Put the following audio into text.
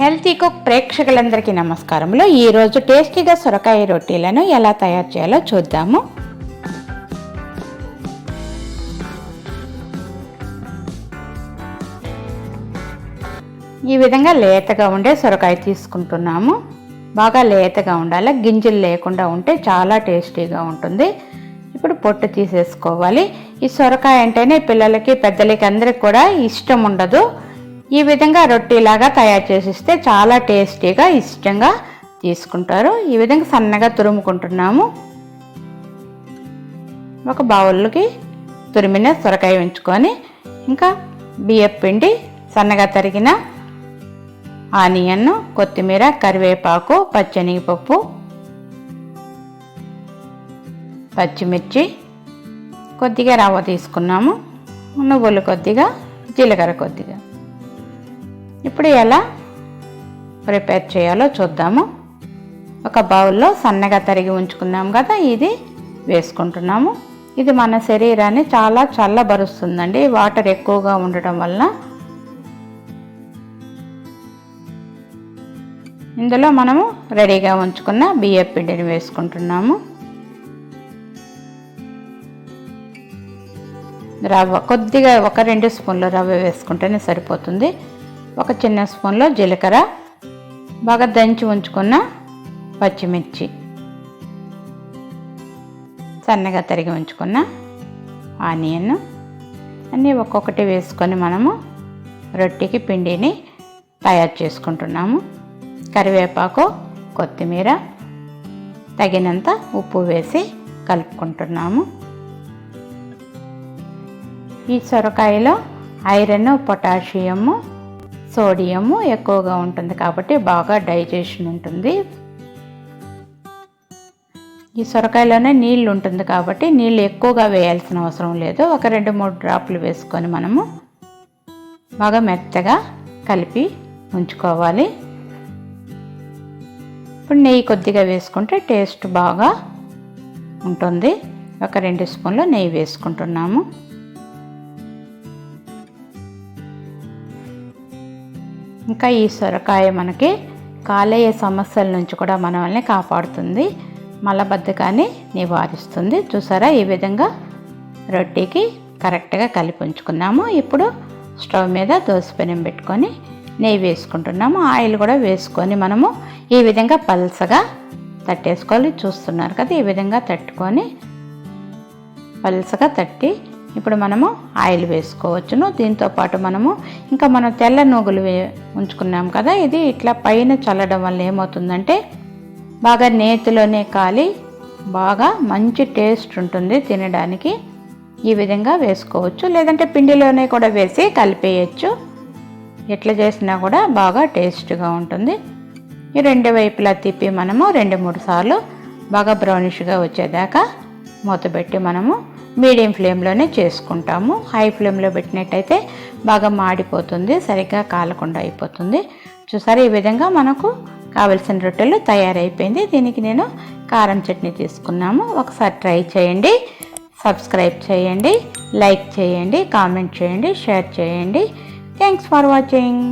Healthy cook ప్రేక్షకులందరికీ నమస్కారములు. ఈరోజు టేస్టీగా సొరకాయ రొట్టెలను ఎలా తయారు చేయాలో చూద్దాము. ఈ విధంగా లేతగా ఉండే సొరకాయ తీసుకుంటున్నాము. బాగా లేతగా ఉండాలి, గింజలు లేకుండా ఉంటే చాలా టేస్టీగా ఉంటుంది. ఇప్పుడు పొట్టు తీసేసుకోవాలి. ఈ సొరకాయ అంటేనే పిల్లలకి పెద్దలకి అందరికి కూడా ఇష్టం ఉండదు. ఈ విధంగా రొట్టెలాగా తయారు చేసిస్తే చాలా టేస్టీగా ఇష్టంగా తీసుకుంటారు. ఈ విధంగా సన్నగా తురుముకుంటున్నాము. ఒక బౌల్కి తురిమిన సొరకాయ ఉంచుకొని ఇంకా బియ్యం పిండి, సన్నగా తరిగిన ఆనియన్, కొత్తిమీర, కరివేపాకు, పచ్చెనగపప్పు, పచ్చిమిర్చి, కొద్దిగా రవ్వ తీసుకున్నాము, నువ్వులు కొద్దిగా, జీలకర్ర కొద్దిగా. ఇప్పుడు ఎలా ప్రిపేర్ చేయాలో చూద్దాము. ఒక బౌల్లో సన్నగా తరిగి ఉంచుకున్నాం కదా, ఇది వేసుకుంటున్నాము. ఇది మన శరీరాన్ని చాలా చల్లబరుస్తుందండి, వాటర్ ఎక్కువగా ఉండటం వల్ల. ఇందులో మనము రెడీగా ఉంచుకున్న బియ్యం పిండిని వేసుకుంటున్నాము. రవ్వ కొద్దిగా, ఒక 2 స్పూన్ల రవ్వ వేసుకుంటేనే సరిపోతుంది. ఒక చిన్న స్పూన్లో జీలకర్ర, బాగా దంచి ఉంచుకున్న పచ్చిమిర్చి, సన్నగా తరిగి ఉంచుకున్న ఆనియన్ అన్నీ ఒక్కొక్కటి వేసుకొని మనము రొట్టెకి పిండిని తయారు చేసుకుంటున్నాము. కరివేపాకు, కొత్తిమీర, తగినంత ఉప్పు వేసి కలుపుకుంటున్నాము. ఈ సొరకాయలో ఐరన్, పొటాషియము, సోడియము ఎక్కువగా ఉంటుంది కాబట్టి బాగా డైజెషన్ ఉంటుంది. ఈ సొరకాయలోనే నీళ్ళు ఉంటుంది కాబట్టి నీళ్ళు ఎక్కువగా వేయాల్సిన అవసరం లేదు. ఒక 2-3 డ్రాప్లు వేసుకొని మనము బాగా మెత్తగా కలిపి ఉంచుకోవాలి. ఇప్పుడు నెయ్యి కొద్దిగా వేసుకుంటే టేస్ట్ బాగా ఉంటుంది. ఒక 2 స్పూన్లు నెయ్యి వేసుకుంటున్నాము. ఇంకా ఈ సొరకాయ మనకి కాలేయ సమస్యల నుంచి కూడా మనల్ని కాపాడుతుంది, మలబద్ధకాన్ని నివారిస్తుంది. చూసారా, ఈ విధంగా రొట్టెకి కరెక్ట్గా కలిపి ఉంచుకున్నాము. ఇప్పుడు స్టవ్ మీద దోసపెనం పెట్టుకొని నెయ్యి వేసుకుంటున్నాము. ఆయిల్ కూడా వేసుకొని మనము ఈ విధంగా పల్సగా తట్టేసుకోవాలి. చూస్తున్నారు కదా, ఈ విధంగా తట్టుకొని పల్సగా తట్టి ఇప్పుడు మనము ఆయిల్ వేసుకోవచ్చును. దీంతోపాటు మనము ఇంకా మనం తెల్ల నూగులు ఉంచుకున్నాం కదా, ఇది ఇట్లా పైన చల్లడం వల్ల ఏమవుతుందంటే బాగా నేతిలోనే కాలి బాగా మంచి టేస్ట్ ఉంటుంది తినడానికి. ఈ విధంగా వేసుకోవచ్చు, లేదంటే పిండిలోనే కూడా వేసి కలిపేయచ్చు. ఎట్లా చేసినా కూడా బాగా టేస్ట్గా ఉంటుంది. ఈ 2 వైపులా తిప్పి మనము 2-3 సార్లు బాగా బ్రౌనిష్గా వచ్చేదాకా మూతపెట్టి మనము మీడియం ఫ్లేమ్లోనే చేసుకుంటాము. హై ఫ్లేమ్లో పెట్టినట్టయితే బాగా మాడిపోతుంది, సరిగ్గా కాలకుండా అయిపోతుంది. చూసారా, ఈ విధంగా మనకు కావలసిన రొట్టెలు తయారైపోయింది. దీనికి నేను కారం చట్నీ తీసుకున్నాము. ఒకసారి ట్రై చేయండి, సబ్స్క్రైబ్ చేయండి, లైక్ చేయండి, కామెంట్ చేయండి, షేర్ చేయండి. Thanks for watching.